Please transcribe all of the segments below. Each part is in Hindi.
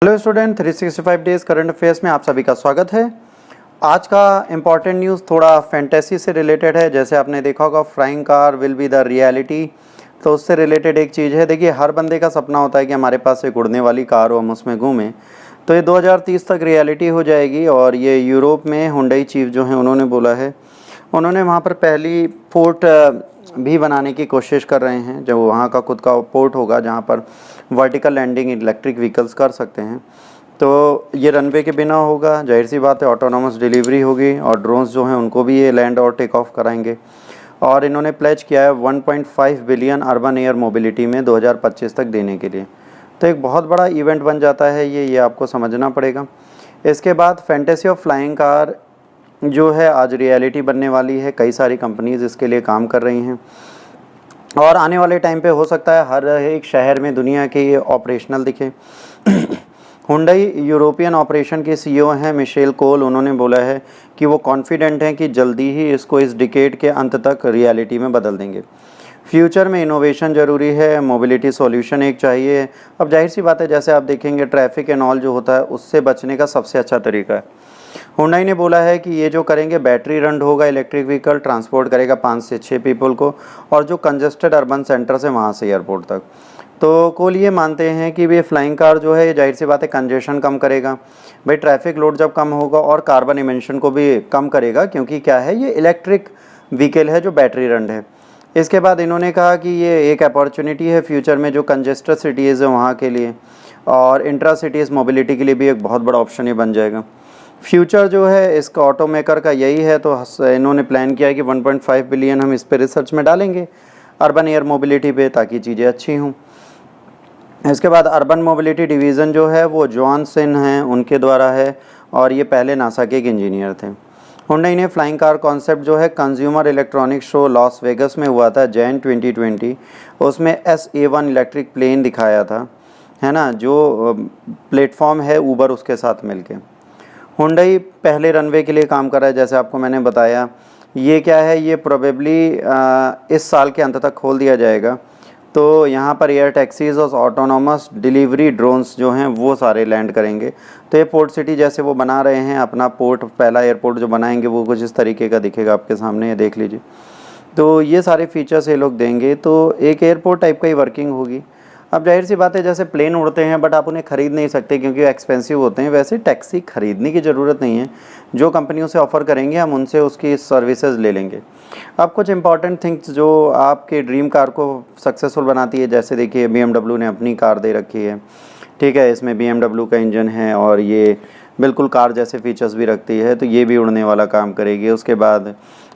Hello student, 365 days current affairs में आप सभी का स्वागत है। आज का इम्पॉर्टेंट न्यूज़ थोड़ा फैंटेसी से रिलेटेड है। जैसे आपने देखा होगा flying car will be the reality, तो उससे रिलेटेड एक चीज़ है। देखिए, हर बंदे का सपना होता है कि हमारे पास एक उड़ने वाली कार हो, हम उसमें घूमें। तो ये 2030 तक रियलिटी हो जाएगी। और ये यूरोप में हुंडई चीफ जो हैं उन्होंने बोला है, उन्होंने वहाँ पर पहली पोर्ट भी बनाने की कोशिश कर रहे हैं। जब वहाँ का खुद का पोर्ट होगा जहाँ पर वर्टिकल लैंडिंग इलेक्ट्रिक व्हीकल्स कर सकते हैं, तो ये रनवे के बिना होगा। जाहिर सी बात है, ऑटोनोमस डिलीवरी होगी और ड्रोन्स जो हैं उनको भी ये लैंड और टेक ऑफ कराएंगे। और इन्होंने प्लेज किया है 1.5 बिलियन अर्बन एयर मोबिलिटी में 2025 तक देने के लिए। तो एक बहुत बड़ा इवेंट बन जाता है ये आपको समझना पड़ेगा। इसके बाद फैंटेसी ऑफ फ्लाइंग कार जो है आज रियलिटी बनने वाली है। कई सारी कंपनीज इसके लिए काम कर रही हैं और आने वाले टाइम पे हो सकता है हर एक शहर में दुनिया के ये ऑपरेशनल दिखे। हुंडई यूरोपियन ऑपरेशन के सीईओ हैं मिशेल कोल। उन्होंने बोला है कि वो कॉन्फिडेंट हैं कि जल्दी ही इसको इस डिकेड के अंत तक रियलिटी में बदल देंगे। फ्यूचर में इनोवेशन ज़रूरी है, मोबिलिटी सॉल्यूशन एक चाहिए। अब जाहिर सी बात है, जैसे आप देखेंगे ट्रैफिक एंड ऑल जो होता है उससे बचने का सबसे अच्छा तरीका है। हुंडई ने बोला है कि ये जो करेंगे बैटरी रन होगा, इलेक्ट्रिक व्हीकल ट्रांसपोर्ट करेगा 5 से 6 पीपल को, और जो कंजेस्टेड अर्बन सेंटर से वहाँ से एयरपोर्ट तक। तो कोल ये मानते हैं कि ये फ्लाइंग कार जो है ये जाहिर सी बात है कंजेशन कम करेगा। भाई ट्रैफिक लोड जब कम होगा और कार्बन इमिशन को भी कम करेगा, क्योंकि क्या है ये इलेक्ट्रिक व्हीकल है जो बैटरी रन है। इसके बाद इन्होंने कहा कि ये एक अपॉर्चुनिटी है फ्यूचर में जो कंजेस्टेड सिटीज़ है वहाँ के लिए, और इंट्रा सिटीज़ मोबिलिटी के लिए भी एक बहुत बड़ा ऑप्शन ये बन जाएगा। फ्यूचर जो है इसका ऑटोमेकर का यही है, तो इन्होंने प्लान किया है कि 1.5 बिलियन हम इस पे रिसर्च में डालेंगे अर्बन एयर मोबिलिटी पे, ताकि चीज़ें अच्छी हों। इसके बाद अर्बन मोबिलिटी डिवीज़न जो है वो जॉन सिन हैं उनके द्वारा है, और ये पहले नासा के एक इंजीनियर थे। हुंडई ने फ्लाइंग कार कॉन्सेप्ट जो है consumer electronic show Las Vegas में हुआ था जैन 2020, उसमें SA1 इलेक्ट्रिक प्लेन दिखाया था, है ना, जो प्लेटफॉर्म है ऊबर उसके साथ मिलके। हुंडई पहले रनवे के लिए काम कर रहा है, जैसे आपको मैंने बताया। ये क्या है, ये प्रोबेबली इस साल के अंत तक खोल दिया जाएगा। तो यहाँ पर एयर टैक्सीज़ और ऑटोनोमस डिलीवरी ड्रोन्स जो हैं वो सारे लैंड करेंगे। तो ये पोर्ट सिटी जैसे वो बना रहे हैं अपना पोर्ट, पहला एयरपोर्ट जो बनाएंगे वो कुछ इस तरीके का दिखेगा आपके सामने, ये देख लीजिए। तो ये सारे फीचर्स ये लोग देंगे, तो एक एयरपोर्ट टाइप का ही वर्किंग होगी। अब जाहिर सी बात है, जैसे प्लेन उड़ते हैं बट आप उन्हें ख़रीद नहीं सकते क्योंकि वो एक्सपेंसिव होते हैं, वैसे टैक्सी ख़रीदने की ज़रूरत नहीं है। जो कंपनियों से ऑफ़र करेंगे हम उनसे उसकी सर्विसेज ले लेंगे। अब कुछ इंपॉर्टेंट थिंग्स जो आपके ड्रीम कार को सक्सेसफुल बनाती है, जैसे देखिए BMW ने अपनी कार दे रखी है, ठीक है, इसमें BMW का इंजन है और ये बिल्कुल कार जैसे फीचर्स भी रखती है, तो ये भी उड़ने वाला काम करेगी। उसके बाद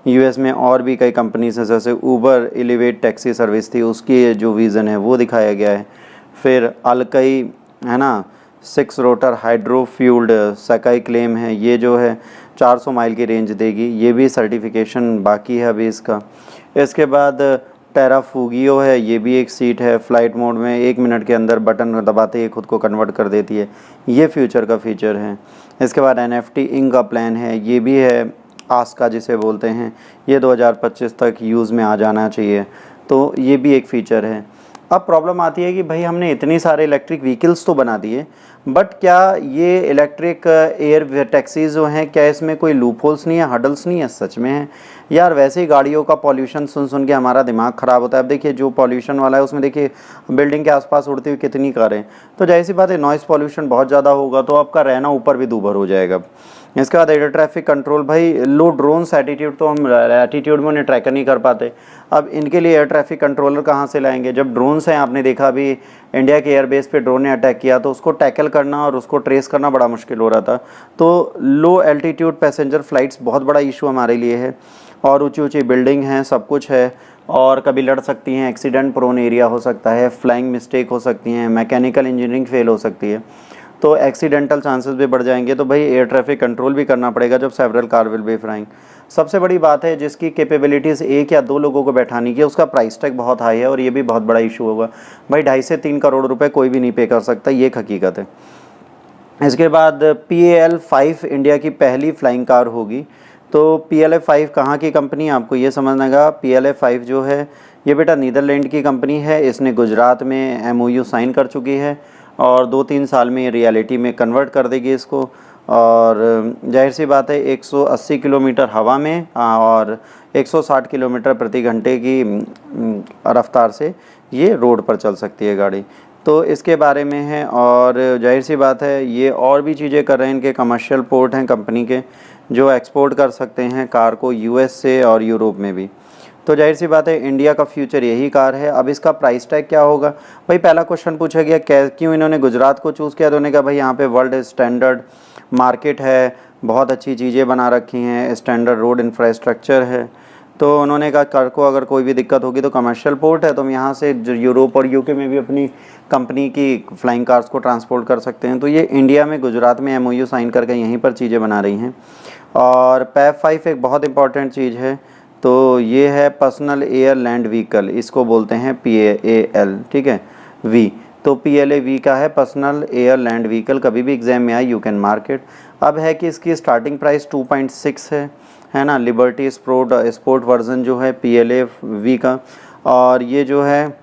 US में और भी कई कंपनीज हैं, जैसे ऊबर एलिवेट टैक्सी सर्विस थी, उसकी जो विज़न है वो दिखाया गया है। फिर अलकई है ना, 6 रोटर हाइड्रो फ्यूल्ड सकाई क्लेम है, ये जो है 400 माइल की रेंज देगी, ये भी सर्टिफिकेशन बाकी है अभी इसका। इसके बाद टेराफूगियो है, ये भी एक सीट है, फ़्लाइट मोड में 1 मिनट के अंदर बटन दबाते ही खुद को कन्वर्ट कर देती है, ये फ्यूचर का फीचर है। इसके बाद NFT इंक का प्लान है, ये भी है, आस्का जिसे बोलते हैं, ये 2025 तक यूज़ में आ जाना चाहिए, तो ये भी एक फ़ीचर है। अब प्रॉब्लम आती है कि भाई हमने इतनी सारे इलेक्ट्रिक व्हीकल्स तो बना दिए, बट क्या ये इलेक्ट्रिक एयर टैक्सीज़ जो हैं, क्या इसमें कोई लूप होल्स नहीं है, हडल्स नहीं है? सच में है यार। वैसे ही गाड़ियों का पॉल्यूशन सुन सुन के हमारा दिमाग ख़राब होता है। अब देखिए जो पॉल्यूशन वाला है उसमें देखिए बिल्डिंग के आसपास उड़ती हुई कितनी कारें, तो जाहिर सी बात है नॉइज़ पॉल्यूशन बहुत ज़्यादा होगा, तो आपका रहना ऊपर भी दूभर हो जाएगा। इसके बाद एयर ट्रैफिक कंट्रोल, भाई लो ड्रोन्स एटीट्यूड तो हम एटीट्यूड में उन्हें ट्रैकर नहीं कर पाते। अब इनके लिए एयर ट्रैफिक कंट्रोलर कहाँ से लाएंगे? जब ड्रोन्स हैं, आपने देखा अभी इंडिया के एयरबेस पे ड्रोन ने अटैक किया, तो उसको टैकल करना और उसको ट्रेस करना बड़ा मुश्किल हो रहा था। तो लो एल्टीट्यूड पैसेंजर फ़्लाइट्स बहुत बड़ा इशू हमारे लिए है, और ऊँची ऊँची बिल्डिंग हैं, सब कुछ है, और कभी लड़ सकती हैं, एक्सीडेंट प्रोन एरिया हो सकता है, फ्लाइंग मिस्टेक हो सकती हैं, मैकेनिकल इंजीनियरिंग फेल हो सकती है, तो एक्सीडेंटल चांसेस भी बढ़ जाएंगे। तो भाई एयर ट्रैफिक कंट्रोल भी करना पड़ेगा जब several car will be flying. सबसे बड़ी बात है जिसकी कैपेबिलिटीज़ 1 या 2 लोगों को बैठाने की, उसका प्राइस टैग बहुत हाई है, और ये भी बहुत बड़ा इशू होगा। भाई 2.5 से 3 करोड़ रुपए कोई भी नहीं पे कर सकता, ये एक हकीकत है। इसके बाद PAL5 इंडिया की पहली फ्लाइंग कार होगी। तो PLA5 कहाँ की कंपनी है, आपको ये समझना होगा। PLA5 जो है ये बेटा नीदरलैंड की कंपनी है, इसने गुजरात में MOU साइन कर चुकी है, और 2-3 साल में ये रियलिटी में कन्वर्ट कर देगी इसको। और जाहिर सी बात है 180 किलोमीटर हवा में और 160 किलोमीटर प्रति घंटे की रफ्तार से ये रोड पर चल सकती है गाड़ी। तो इसके बारे में है। और जाहिर सी बात है ये और भी चीज़ें कर रहे हैं, इनके कमर्शियल पोर्ट हैं कंपनी के जो एक्सपोर्ट कर सकते हैं कार को यूएस से और यूरोप में भी। तो जाहिर सी बात है इंडिया का फ्यूचर यही कार है। अब इसका प्राइस टैग क्या होगा भाई, पहला क्वेश्चन पूछा गया क्यों इन्होंने गुजरात को चूज़ किया। तो उन्होंने कहा भाई यहाँ पे वर्ल्ड स्टैंडर्ड मार्केट है, बहुत अच्छी चीज़ें बना रखी हैं, स्टैंडर्ड रोड इंफ्रास्ट्रक्चर है। तो उन्होंने कहा कार को अगर कोई भी दिक्कत होगी तो कमर्शियल पोर्ट है, तो हम यहाँ से यूरोप और यूके में भी अपनी कंपनी की फ्लाइंग कार्स को ट्रांसपोर्ट कर सकते हैं। तो ये इंडिया में गुजरात में MOU साइन करके यहीं पर चीज़ें बना रही हैं। और PAV 5 एक बहुत इंपॉर्टेंट चीज़ है, तो ये है पर्सनल एयर लैंड व्हीकल, इसको बोलते हैं PAL, ठीक है, V। तो PLAV का है पर्सनल एयर लैंड व्हीकल, कभी भी एग्जाम में आए यू कैन मार्केट। अब है कि इसकी स्टार्टिंग प्राइस 2.6 है ना, लिबर्टी स्पोर्ट वर्जन जो है PLAV का। और ये जो है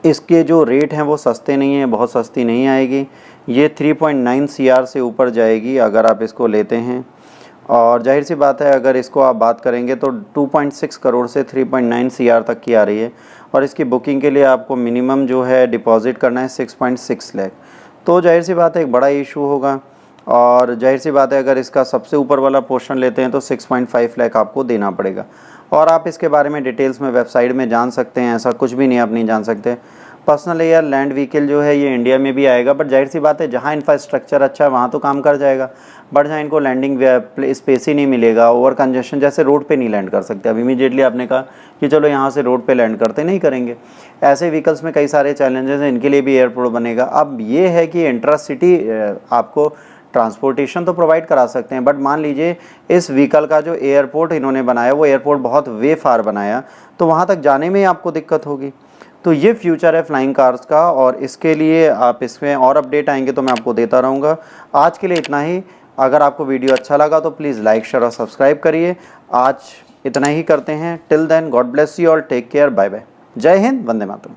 इसके जो रेट हैं वो सस्ते नहीं हैं, बहुत सस्ती नहीं आएगी। ये 3.9 CR से ऊपर जाएगी अगर आप इसको लेते हैं। और जाहिर सी बात है अगर इसको आप बात करेंगे तो 2.6 करोड़ से 3.9 CR तक की आ रही है। और इसकी बुकिंग के लिए आपको मिनिमम जो है डिपॉजिट करना है 6.6 लाख। तो जाहिर सी बात है एक बड़ा इशू होगा। और जाहिर सी बात है अगर इसका सबसे ऊपर वाला पोर्शन लेते हैं तो 6.5 लाख आपको देना पड़ेगा। और आप इसके बारे में डिटेल्स में वेबसाइट में जान सकते हैं, ऐसा कुछ भी नहीं आप नहीं जान सकते। पर्सनल एयर लैंड व्हीकल जो है ये इंडिया में भी आएगा, बट जाहिर सी बात है जहाँ इंफ्रास्ट्रक्चर अच्छा है वहाँ तो काम कर जाएगा, बट जहाँ इनको लैंडिंग स्पेस ही नहीं मिलेगा, ओवर कंजेशन, जैसे रोड पे नहीं लैंड कर सकते। अब इमीडिएटली आपने कहा कि चलो यहाँ से रोड पे लैंड करते, नहीं करेंगे। ऐसे व्हीकल्स में कई सारे चैलेंजेस हैं, इनके लिए भी एयरपोर्ट बनेगा। अब ये है कि इंट्रा सिटी आपको ट्रांसपोर्टेशन तो प्रोवाइड करा सकते हैं, बट मान लीजिए इस व्हीकल का जो एयरपोर्ट इन्होंने बनाया वो एयरपोर्ट बहुत वे फार बनाया, तो वहाँ तक जाने में आपको दिक्कत होगी। तो ये फ्यूचर है फ्लाइंग कार्स का, और इसके लिए आप इसमें और अपडेट आएंगे तो मैं आपको देता रहूँगा। आज के लिए इतना ही। अगर आपको वीडियो अच्छा लगा तो प्लीज़ लाइक शेयर और सब्सक्राइब करिए। आज इतना ही करते हैं। Till then God bless you all, take care, bye bye, जय हिंद, वंदे मातरम।